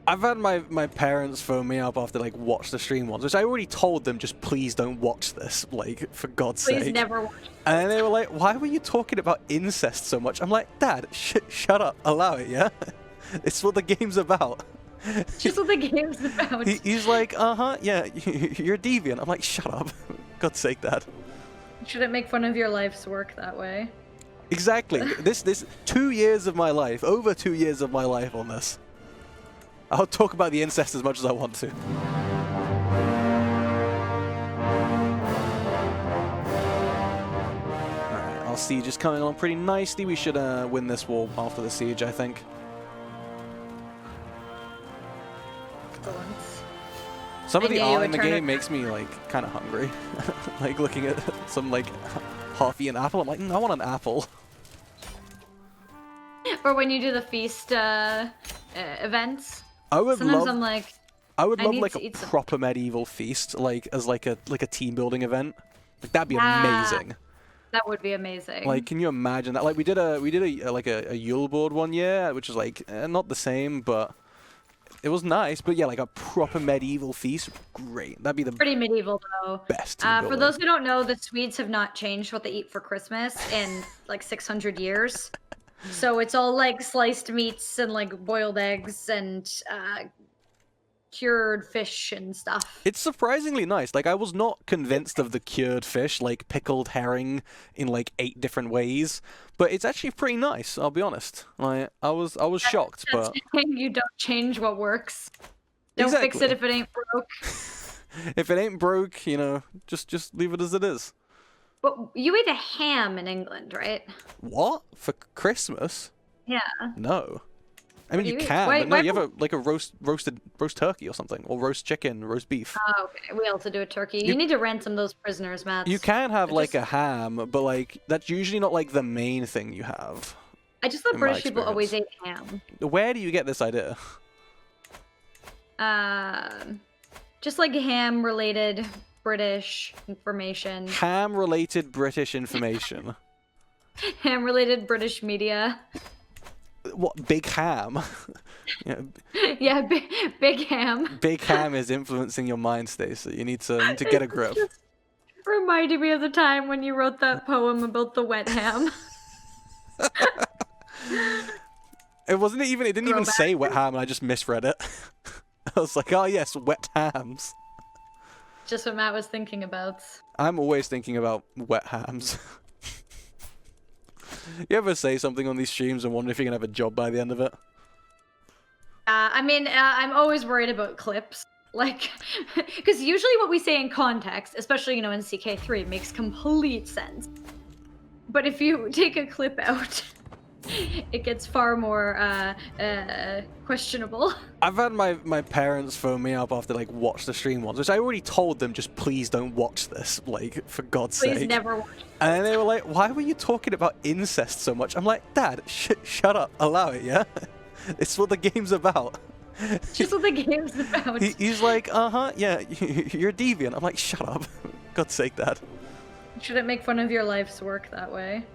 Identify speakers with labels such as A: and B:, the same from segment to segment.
A: I've had my parents phone me up after like watch the stream once, which I already told them just please don't watch this, like for God's sake.
B: Please never watch this.
A: And they were like, why were you talking about incest so much? I'm like, Dad, shut up, allow it, yeah? It's what the game's about.
B: Just what the game's about.
A: He's like, yeah, you're deviant. I'm like, shut up, God's sake, Dad.
B: Shouldn't make fun of your life's work that way.
A: Exactly. This 2 years of my life, over 2 years of my life on this. I'll talk about the incest as much as I want to. Alright, our siege is coming along pretty nicely. We should win this war after the siege, I think. Some of the art in the game makes me like kind of hungry. Like looking at some like half-eaten apple, I'm like, I want an apple.
B: Or when you do the feast events.
A: I would
B: Sometimes
A: love,
B: I'm like,
A: I would love like
B: to
A: a
B: eat
A: proper medieval feast, like as like a team building event. Like that'd be amazing.
B: That would be amazing.
A: Like, can you imagine that? Like we did a like a Yule board one year, which is like not the same, but it was nice. But yeah, like a proper medieval feast, great. That'd be the
B: pretty medieval though.
A: Best team building.
B: For those who don't know, the Swedes have not changed what they eat for Christmas in like 600 years. So it's all like sliced meats and like boiled eggs and cured fish and stuff.
A: It's surprisingly nice. Like I was not convinced of the cured fish, like pickled herring in like 8 different ways, but it's actually pretty nice. I'll be honest. Like I was shocked, but
B: you don't change what works. Don't fix it if it ain't broke.
A: If it ain't broke, you know, just leave it as it is.
B: But you eat a ham in England, right?
A: What? For Christmas?
B: Yeah.
A: No. I mean, you can, but no, you have a roast turkey or something, or roast chicken, roast beef.
B: Oh, okay. We also do a turkey. You need to ransom those prisoners, Matt.
A: You can have like a ham, but like that's usually not like the main thing you have.
B: I just thought British people always ate ham.
A: Where do you get this idea?
B: Just like ham-related British information.
A: Ham-related British information.
B: Ham-related British media.
A: What, Big Ham?
B: Yeah, big Ham.
A: Big Ham is influencing your mind, Stacey. You need to get a grip.
B: Just reminded me of the time when you wrote that poem about the wet ham.
A: It didn't even say wet ham, and I just misread it. I was like, oh yes, wet hams.
B: Just what Matt was thinking about.
A: I'm always thinking about wet hams. You ever say something on these streams and wonder if you're gonna have a job by the end of it?
B: I mean, I'm always worried about clips. Like, because usually what we say in context, especially, you know, in CKIII, makes complete sense. But if you take a clip out, it gets far more questionable.
A: I've had my parents phone me up after like watch the stream once, which I already told them just please don't watch this, like for God's sake.
B: Please never watch this.
A: And they were like, why were you talking about incest so much? I'm like, Dad, shut up, allow it, yeah? It's what the game's about.
B: Just what the game's about.
A: He's like, yeah, you're deviant. I'm like, shut up, God's sake, Dad.
B: Shouldn't make fun of your life's work that way.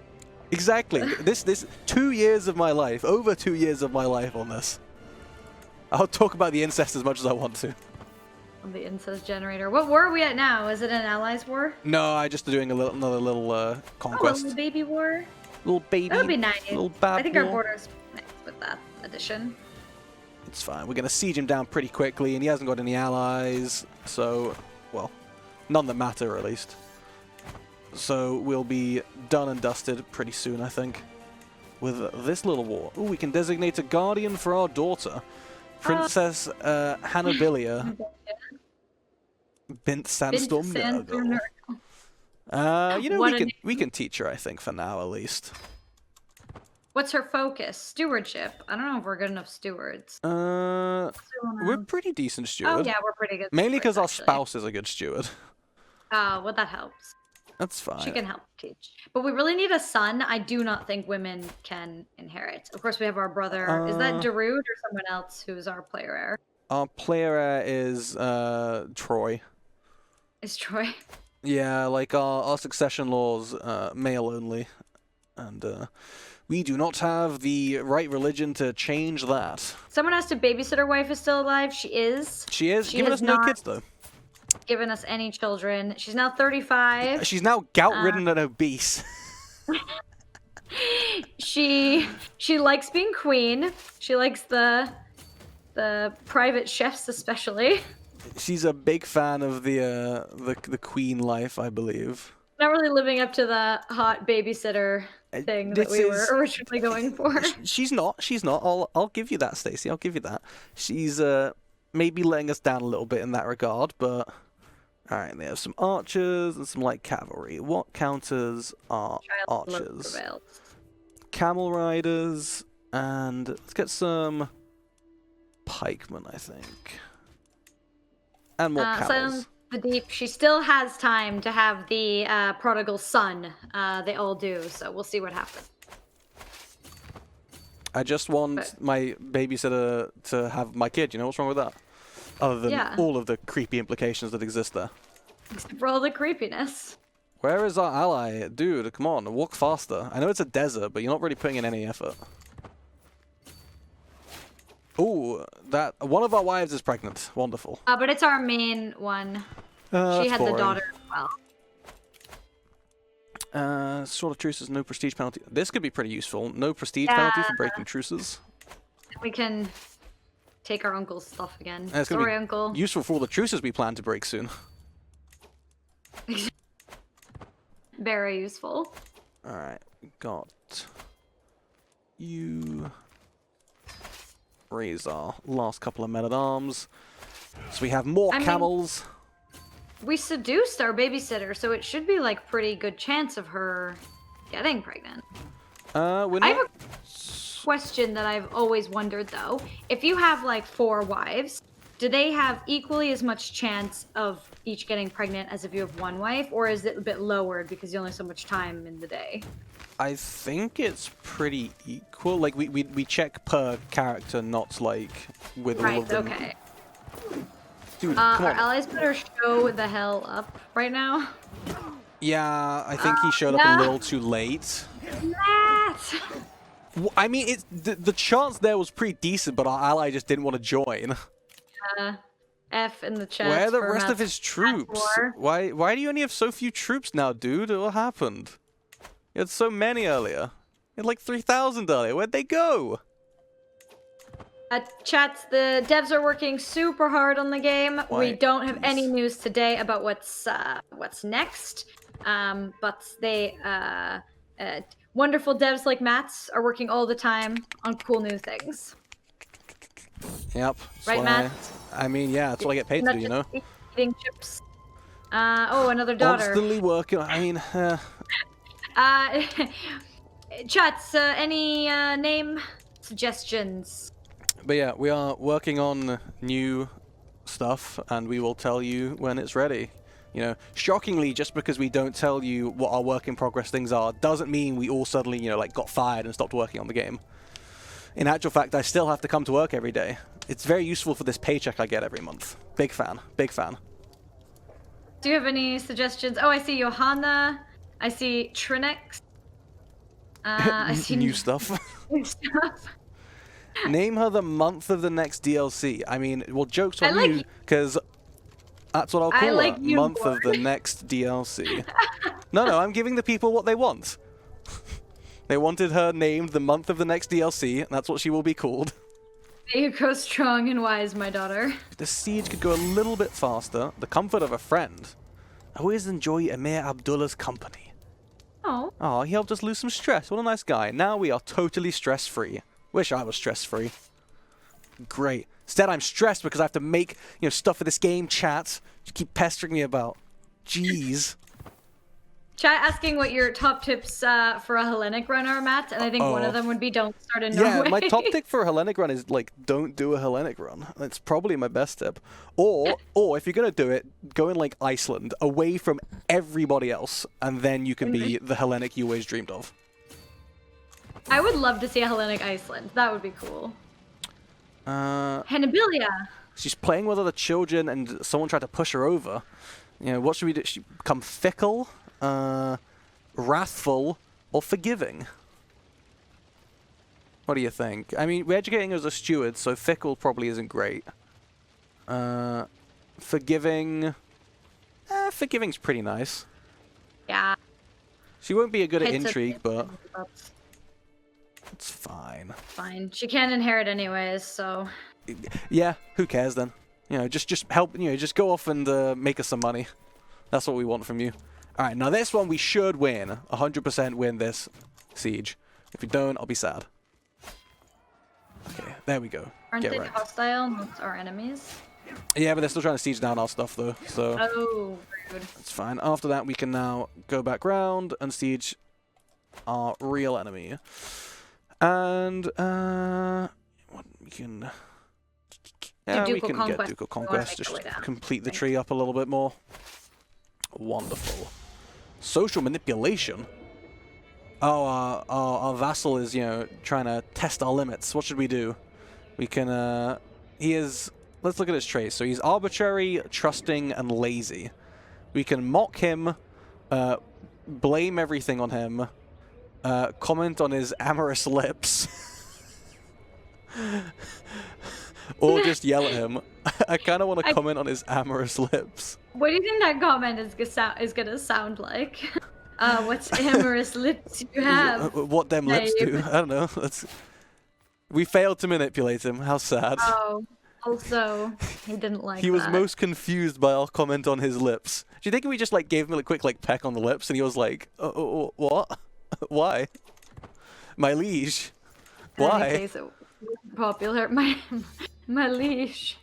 A: Exactly. This 2 years of my life, over 2 years of my life on this. I'll talk about the incest as much as I want to.
B: On the incest generator. What war are we at now? Is it an allies war?
A: No, I just doing another little conquest.
B: Oh, a little baby war?
A: Little baby.
B: That would be nice.
A: Little bad
B: I think
A: war.
B: our border's nice with that addition.
A: It's fine. We're going to siege him down pretty quickly, and he hasn't got any allies. So, well, none that matter, at least. So we'll be done and dusted pretty soon, I think, with this little war. Ooh, we can designate a guardian for our daughter, Princess Hannabilia Bint Sandstorm Nurgle. You know, we can teach her, I think, for now at least.
B: What's her focus? Stewardship. I don't know if we're good enough stewards.
A: We're pretty decent stewards.
B: Oh yeah, we're pretty good.
A: Mainly because our spouse is a good steward.
B: Well, that helps.
A: That's fine.
B: She can help teach. But we really need a son. I do not think women can inherit. Of course, we have our brother. Is that Darude or someone else who's our player heir?
A: Our player heir is Troy.
B: Is Troy?
A: Yeah, like our succession laws, male only. And We do not have the right religion to change that.
B: Someone asked if babysitter wife is still alive. She is.
A: She is.
B: She
A: Giving
B: has
A: us no
B: not
A: kids, though.
B: given us any children. She's now 35.
A: She's now gout-ridden and obese.
B: She likes being queen. She likes the private chefs especially.
A: She's a big fan of the queen life, I believe.
B: Not really living up to the hot babysitter thing that we were originally going for.
A: She's not. She's not. I'll give you that, Stacy. I'll give you that. She's maybe letting us down a little bit in that regard, but all right. They have some archers and some light cavalry. What counters are archers? Camel riders, and let's get some pikemen, I think, and more camels.
B: The Deep, she still has time to have the prodigal son. They all do, so we'll see what happens.
A: I just want my babysitter to have my kid. You know what's wrong with that? Other than all of the creepy implications that exist there.
B: Except for all the creepiness.
A: Where is our ally? Dude, come on, walk faster. I know it's a desert, but you're not really putting in any effort. Ooh, that one of our wives is pregnant. Wonderful.
B: But it's our main one. She had the daughter as well.
A: Sort of truces, no prestige penalty. This could be pretty useful. No prestige penalty for breaking truces.
B: We can take our uncle's stuff again.
A: Sorry,
B: uncle.
A: Useful for all the truces we plan to break soon.
B: Very useful.
A: Alright, got you. Raise our last couple of men-at-arms. So we have more camels.
B: We seduced our babysitter, so it should be like pretty good chance of her getting pregnant.
A: We're not...
B: I have a question that I've always wondered though. If you have like 4 wives, do they have equally as much chance of each getting pregnant as if you have 1 wife, or is it a bit lowered because you only have so much time in the day?
A: I think it's pretty equal. Like we check per character, not like with all of them.
B: Okay.
A: Dude, come
B: our
A: on.
B: allies better show the hell up right now.
A: Yeah, I think he showed up a little too late.
B: Matt!
A: I mean, the chance there was pretty decent, but our ally just didn't want to join.
B: F in the chat.
A: Where are the rest of his troops? Why do you only have so few troops now, dude? What happened? You had so many earlier. You had like 3,000 earlier. Where'd they go?
B: Chats, the devs are working super hard on the game. We don't have any news today about what's next. But they wonderful devs like Matt's are working all the time on cool new things.
A: Yep.
B: Right, Matt?
A: I mean, yeah, that's what I get paid to do, you know?
B: Eating chips. Oh, another daughter.
A: Constantly working. I mean,
B: Chats, any name suggestions?
A: But yeah, we are working on new stuff, and we will tell you when it's ready. You know, shockingly, just because we don't tell you what our work in progress things are, doesn't mean we all suddenly, you know, like got fired and stopped working on the game. In actual fact, I still have to come to work every day. It's very useful for this paycheck I get every month. Big fan. Big fan.
B: Do you have any suggestions? Oh, I see Johanna. I see Trinex. I see
A: new stuff.
B: New stuff.
A: Name her the month of the next DLC. I mean, well, joke's on you, because that's what I'll call her. Month of the next DLC. No, I'm giving the people what they want. They wanted her named the month of the next DLC, and that's what she will be called.
B: May you grow strong and wise, my daughter.
A: The siege could go a little bit faster. The comfort of a friend. I always enjoy Emir Abdullah's company. Oh, he helped us lose some stress. What a nice guy. Now we are totally stress-free. Wish I was stress-free. Great. Instead, I'm stressed because I have to make, you know, stuff for this game, chat. You keep pestering me about. Jeez.
B: Chat asking what your top tips for a Hellenic run are, Matt, and I think one of them would be don't start in Norway.
A: Yeah, my top tip for a Hellenic run is, like, don't do a Hellenic run. That's probably my best tip. Or if you're going to do it, go in, like, Iceland, away from everybody else, and then you can be the Hellenic you always dreamed of.
B: I would love to see a Hellenic Iceland. That would be cool. Hannibalia.
A: She's playing with other children, and someone tried to push her over. You know, what should we do? Should she become fickle, wrathful, or forgiving? What do you think? I mean, we're educating as a steward, so fickle probably isn't great. Forgiving... forgiving's pretty nice.
B: Yeah.
A: She won't be good at
B: Hits
A: intrigue, but...
B: That's
A: it's fine.
B: fine. She can't inherit anyways, so...
A: Yeah, who cares then? You know, just help, you know, just go off and make us some money. That's what we want from you. Alright, now this one we should win. 100% win this siege. If we don't, I'll be sad. Okay, there we go.
B: Aren't
A: Get
B: they
A: right.
B: hostile, not our enemies?
A: Yeah, but they're still trying to siege down our stuff though, so...
B: Oh, rude.
A: That's fine. After that, we can now go back round and siege our real enemy. And, what we can... Yeah, we can get Ducal Conquest. Just complete the tree up a little bit more. Wonderful. Social manipulation? Oh, our vassal is, you know, trying to test our limits. What should we do? We can, he is... Let's look at his traits. So he's arbitrary, trusting, and lazy. We can mock him, blame everything on him, comment on his amorous lips, or just yell at him. I kind of want to comment on his amorous lips.
B: What do you think that comment is gonna sound like? What's amorous lips you have?
A: What them lips do? I don't know. We failed to manipulate him. How sad.
B: Oh. Also, he didn't like
A: He was
B: that.
A: most confused by our comment on his lips. Do you think if we just like gave him a quick like peck on the lips and he was like, what? Why? My liege. Why?
B: In any case, it was popular. My liege.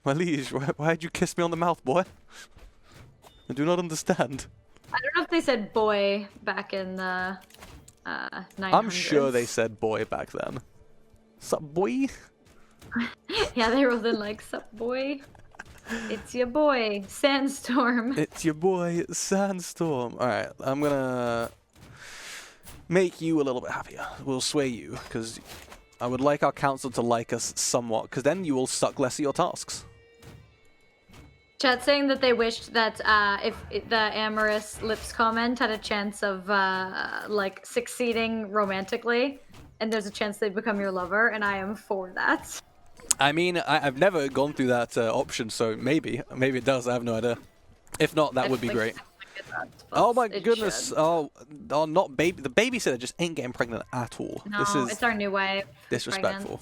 A: My liege, why'd you kiss me on the mouth, boy? I do not understand.
B: I don't know if they said boy back in the 900s.
A: I'm sure they said boy back then. Sup, boy?
B: Yeah, they rolled in like, sup, boy? It's your boy, Sandstorm.
A: It's your boy, Sandstorm. Alright, I'm gonna make you a little bit happier. We'll sway you, because I would like our council to like us somewhat, because then you will suck less of your tasks.
B: Chat saying that they wished that if the amorous lips comment had a chance of like succeeding romantically, and there's a chance they become your lover, and I am for that.
A: I mean, I've never gone through that option, so maybe it does. I have no idea. If not, that would be great. Oh my goodness! Oh, not baby. The babysitter just ain't getting pregnant at all.
B: No,
A: this is
B: it's our new wife.
A: disrespectful.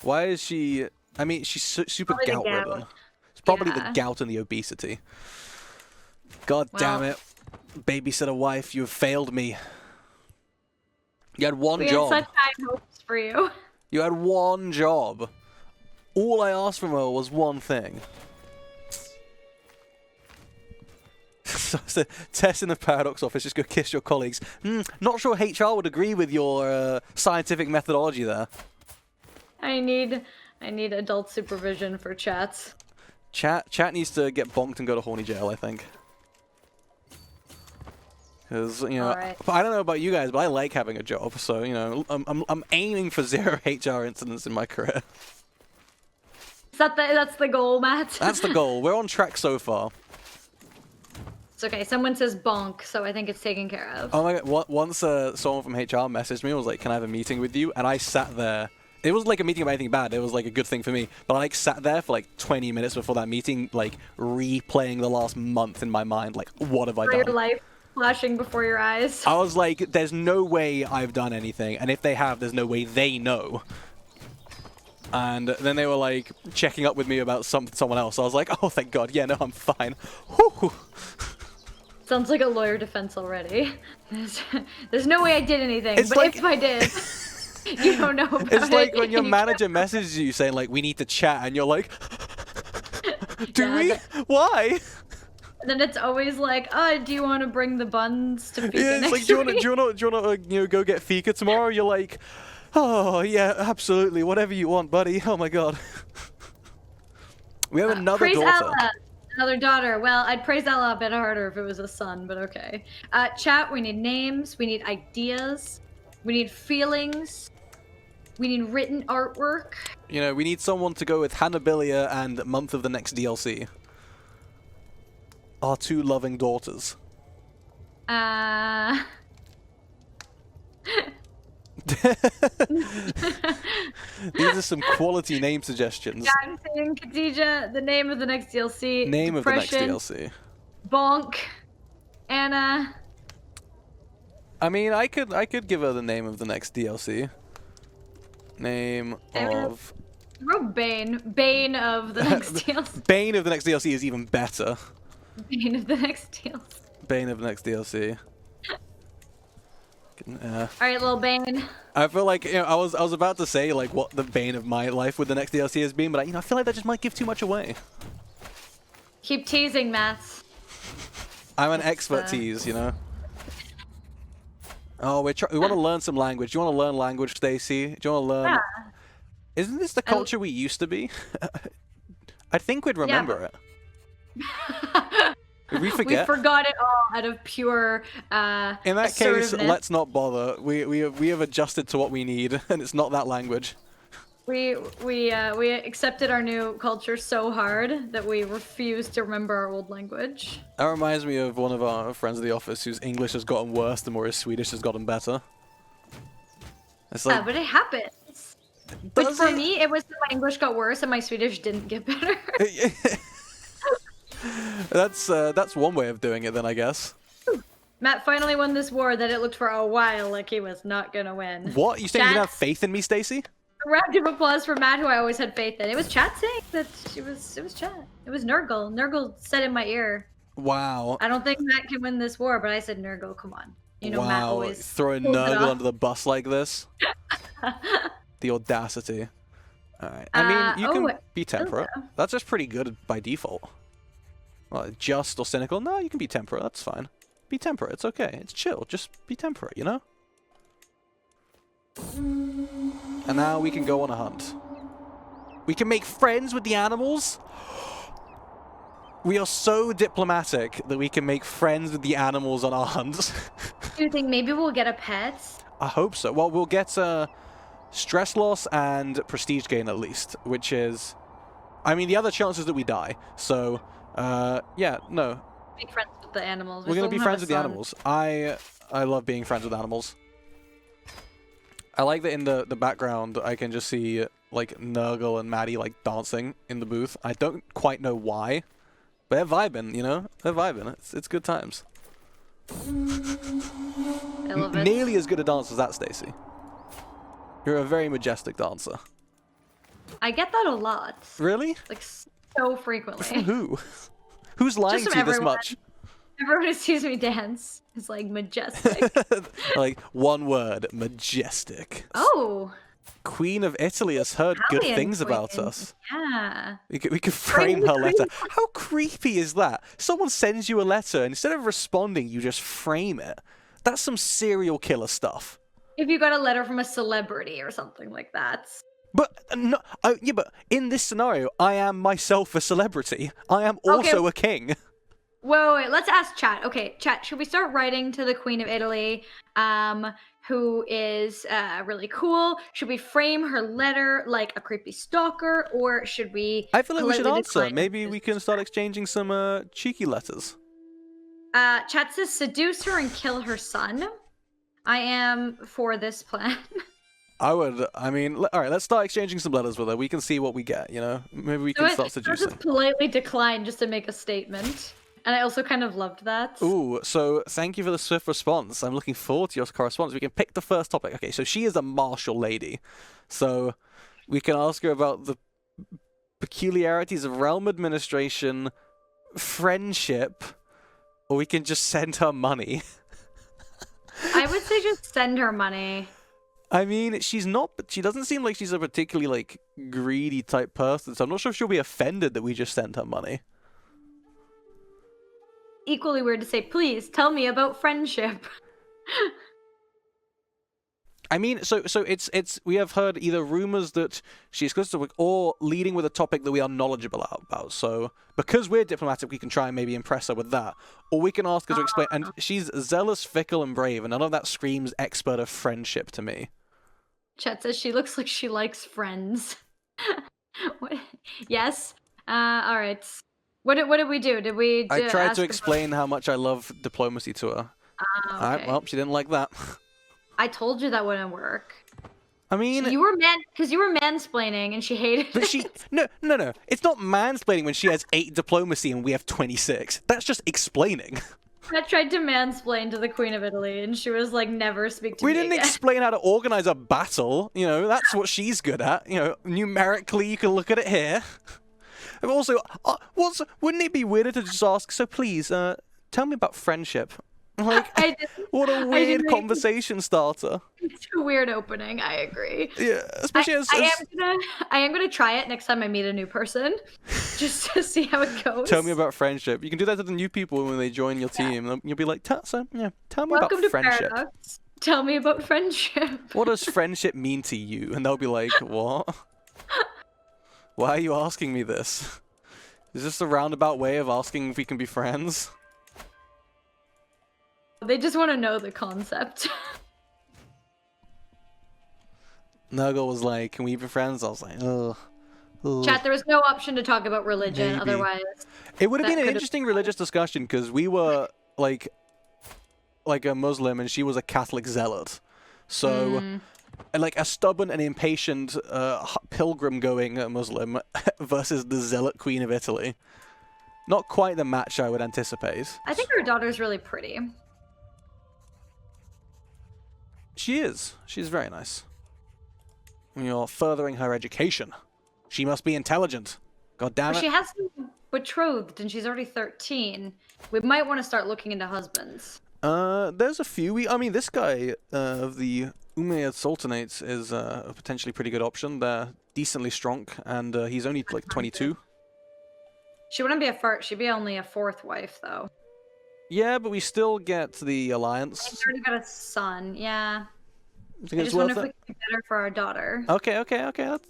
A: Why is she? I mean, she's super
B: Probably the
A: gout
B: gout.
A: ridden. It's probably the
B: Yeah.
A: gout and the obesity. God damn it, babysitter wife, you have failed me. You had one
B: We
A: job.
B: had such high hopes for you.
A: You had one job. All I asked from her was one thing. So, test in the paradox office, just go kiss your colleagues. Not sure HR would agree with your scientific methodology there.
B: I need adult supervision for chats.
A: Chat needs to get bonked and go to horny jail, I think. Because, you know,
B: Alright.
A: I don't know about you guys, but I like having a job. So, you know, I'm aiming for 0 HR incidents in my career.
B: That's the goal, Matt?
A: That's the goal. We're on track so far.
B: It's okay. Someone says bonk, so I think it's taken care of.
A: Oh my god, once someone from HR messaged me and was like, can I have a meeting with you? And I sat there. It wasn't like a meeting about anything bad. It was like a good thing for me. But I like sat there for like 20 minutes before that meeting, like replaying the last month in my mind. Like, what have I done?
B: Your life flashing before your eyes.
A: I was like, there's no way I've done anything. And if they have, there's no way they know. And then they were like checking up with me about someone else. I was like, oh, thank God. Yeah, no, I'm fine. Whew.
B: Sounds like a lawyer defense already. There's no way I did anything,
A: It's
B: but
A: like-
B: if I did, you don't know about it.
A: It's like when your manager messages you saying like, we need to chat. And you're like, do
B: Yeah,
A: we? Why?
B: And then it's always like, do you want to bring the buns to Fika
A: Yeah, it's
B: next
A: like, do you
B: week?
A: want to you know, go get Fika tomorrow? You're like, oh, yeah, absolutely. Whatever you want, buddy. Oh, my God. We have another
B: praise
A: daughter.
B: Ella. Another daughter. Well, I'd praise Ella a bit harder if it was a son, but okay. Chat, we need names. We need ideas. We need feelings. We need written artwork.
A: You know, we need someone to go with Hannabilia and month of the next DLC. Our 2 loving daughters. These are some quality name suggestions.
B: Yeah, I'm saying Khadija, the name of the next DLC.
A: Name
B: Depression,
A: of the next DLC.
B: Bonk, Anna.
A: I mean, I could give her the name of the next DLC. Name of...
B: Wrote Bane. Bane of the next DLC.
A: Bane of the next DLC is even better.
B: Bane of the next DLC.
A: Bane of the next DLC.
B: Alright, little Bane.
A: I feel like, you know, I was about to say like what the bane of my life with the next DLC has been, but I feel like that just might give too much away.
B: Keep teasing, Matt.
A: I'm an expert tease, you know. Oh, we want to learn some language. Do you want to learn language, Stacy? Do you want to learn?
B: Yeah.
A: Isn't this the culture we used to be? I think we'd remember it. Did we forget?
B: We forgot it all out of pure
A: in that case, let's not bother. We have adjusted to what we need, and it's not that language.
B: We accepted our new culture so hard that we refuse to remember our old language.
A: That reminds me of one of our friends at the office whose English has gotten worse the more his Swedish has gotten better. It's like,
B: yeah, but it happens. But for me, it was that my English got worse and my Swedish didn't get better.
A: That's one way of doing it then, I guess.
B: Matt finally won this war that it looked for a while like he was not gonna win.
A: What? You saying you didn't have faith in me, Stacy?
B: A round of applause for Matt, who I always had faith in. It was Chat saying that it was Chat. It was Nurgle. Nurgle said in my ear.
A: Wow.
B: I don't think Matt can win this war, but I said Nurgle, come on. You know, Matt always
A: throwing Nurgle under the bus like this. The audacity. Alright. I mean, you can be temperate. That's just pretty good by default. Well, just or cynical? No, you can be temperate. That's fine. Be temperate. It's okay. It's chill. Just be temperate, you know? And now we can go on a hunt. We can make friends with the animals. We are so diplomatic that we can make friends with the animals on our hunts.
B: Do you think maybe we'll get a pet?
A: I hope so. Well, we'll get stress loss and prestige gain at least, which is... I mean, the other chance is that we die. So, yeah, no.
B: Make friends with the animals.
A: We're going to be friends with the animals. I love being friends with animals. I like that in the background I can just see like Nurgle and Maddie like dancing in the booth. I don't quite know why, but they're vibing, you know? They're vibing. It's good times.
B: I love it.
A: Nearly as good a dancer as that, Stacy. You're a very majestic dancer.
B: I get that a lot.
A: Really?
B: Like so frequently.
A: From who? Who's lying to you this much?
B: Everyone who sees me dance is like majestic.
A: Like one word, majestic.
B: Oh.
A: Queen of Italy has heard good things about us.
B: Yeah.
A: We could frame her letter. How creepy is that? Someone sends you a letter and instead of responding, you just frame it. That's some serial killer stuff.
B: If you got a letter from a celebrity or something like that.
A: But no, yeah, but in this scenario, I am myself a celebrity. I am also a king.
B: Wait, let's ask Chat. Okay, Chat, should we start writing to the Queen of Italy, who is really cool? Should we frame her letter like a creepy stalker, or should we...
A: I feel like we should answer. Maybe we can start exchanging some cheeky letters.
B: Chat says seduce her and kill her son. I am for this plan.
A: I mean, all right, let's start exchanging some letters with her. We can see what we get, you know? Maybe we can start seducing.
B: Just politely decline just to make a statement. And I also kind of loved that.
A: Ooh, so thank you for the swift response. I'm looking forward to your correspondence. We can pick the first topic. Okay, so she is a martial lady. So we can ask her about the peculiarities of realm administration, friendship, or we can just send her money.
B: I would say just send her money.
A: I mean, she doesn't seem like she's a particularly, like, greedy type person, so I'm not sure if she'll be offended that we just sent her money.
B: Equally weird to say, please tell me about friendship.
A: I mean, so we have heard either rumors that she's close to or leading with a topic that we are knowledgeable about. So because we're diplomatic, we can try and maybe impress her with that, or we can ask her to explain. And she's zealous, fickle, and brave, and none of that screams expert of friendship to me.
B: Chet says she looks like she likes friends. What? Yes. All right. What did we do? Did we?
A: I tried to explain how much I love diplomacy to her.
B: Okay.
A: All right. Well, she didn't like that.
B: I told you that wouldn't work.
A: I mean,
B: you were mansplaining, and she hated
A: but
B: it.
A: she no. It's not mansplaining when she has 8 diplomacy and we have 26. That's just explaining.
B: I tried to mansplain to the Queen of Italy, and she was like, "Never speak to me
A: We didn't
B: again."
A: explain how to organize a battle. You know, that's what she's good at. You know, numerically, you can look at it here. And also, wouldn't it be weirder to just ask? So please, tell me about friendship. Like, what a weird conversation starter.
B: It's a weird opening. I agree.
A: Yeah, especially
B: I am gonna try it next time I meet a new person, just to see how it goes.
A: Tell me about friendship. You can do that to the new people when they join your team. You'll be like, tell me
B: Welcome
A: about
B: to
A: friendship.
B: Paradox. Tell me about friendship.
A: What does friendship mean to you? And they'll be like, what? Why are you asking me this? Is this a roundabout way of asking if we can be friends?
B: They just want to know the concept.
A: Nurgle was like, can we be friends? I was like, ugh.
B: Chat, there was no option to talk about religion,
A: Maybe.
B: otherwise...
A: It would have been an interesting religious discussion, because we were, like a Muslim, and she was a Catholic zealot. So, and like a stubborn and impatient pilgrim-going Muslim versus the zealot Queen of Italy. Not quite the match I would anticipate.
B: I think her daughter's really pretty.
A: She is. She's very nice. You're furthering her education. She must be intelligent. God damn it.
B: She has been betrothed, and she's already 13. We might want to start looking into husbands.
A: There's a few. I mean, this guy of the Umayyad Sultanates is a potentially pretty good option. They're decently strong, and he's only like 22.
B: She wouldn't be a first. She'd be only a 4th wife, though.
A: Yeah, but we still get the alliance.
B: She's already got a son. Yeah.
A: I
B: I just wonder if we can be better for our daughter.
A: Okay.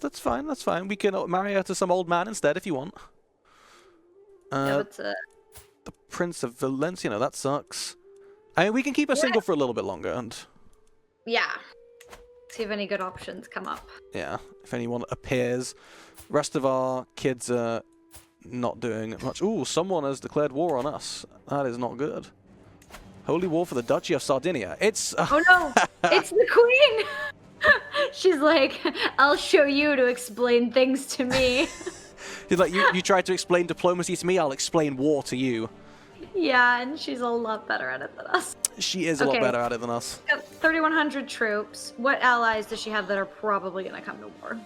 A: That's fine. That's fine. We can marry her to some old man instead if you want.
B: Yeah,
A: the Prince of Valencia. No, that sucks. I mean, we can keep her single for a little bit longer, and
B: yeah. See if any good options come up.
A: yeah, if anyone appears. Rest of our kids are not doing much. Ooh, someone has declared war on us. That is not good. Holy war for the Duchy of Sardinia. It's...
B: Oh no! It's the Queen! She's like, I'll show you to explain things to me.
A: She's like, you tried to explain diplomacy to me, I'll explain war to you.
B: Yeah, and she's a lot better at it than us.
A: She is a lot better at it than us.
B: 3,100 troops. What allies does she have that are probably going to come to war?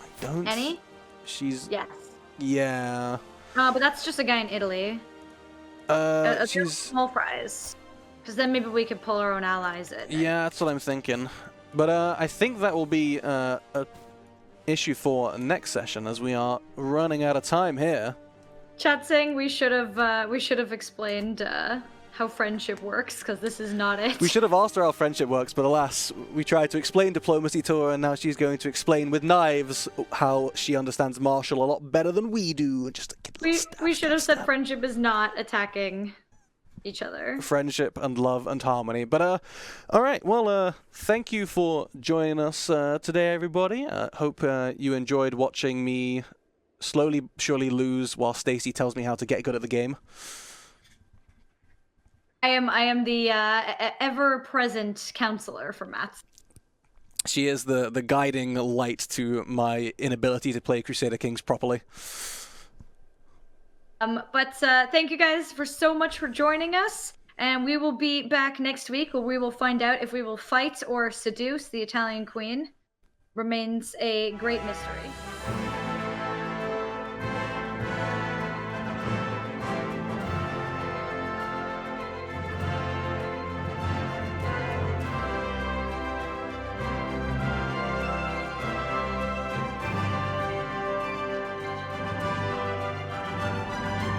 A: I don't...
B: Any?
A: She's...
B: Yes.
A: Yeah.
B: But that's just a guy in Italy.
A: She's...
B: Small fries. Because then maybe we could pull our own allies in.
A: Yeah, that's what I'm thinking. But I think that will be an issue for next session, as we are running out of time here.
B: Chat saying we should have explained how friendship works, because this is not it.
A: We should have asked her how friendship works, but alas, we tried to explain diplomacy to her, and now she's going to explain with knives how she understands martial a lot better than we do. Just
B: we should have said friendship is not attacking each other.
A: Friendship and love and harmony. But all right, well, thank you for joining us today, everybody. Hope you enjoyed watching me slowly, surely lose while Stacy tells me how to get good at the game.
B: I am the ever-present counselor for Matt.
A: She is the guiding light to my inability to play Crusader Kings properly.
B: But thank you guys so much for joining us, and we will be back next week where we will find out if we will fight or seduce the Italian Queen. Remains a great mystery.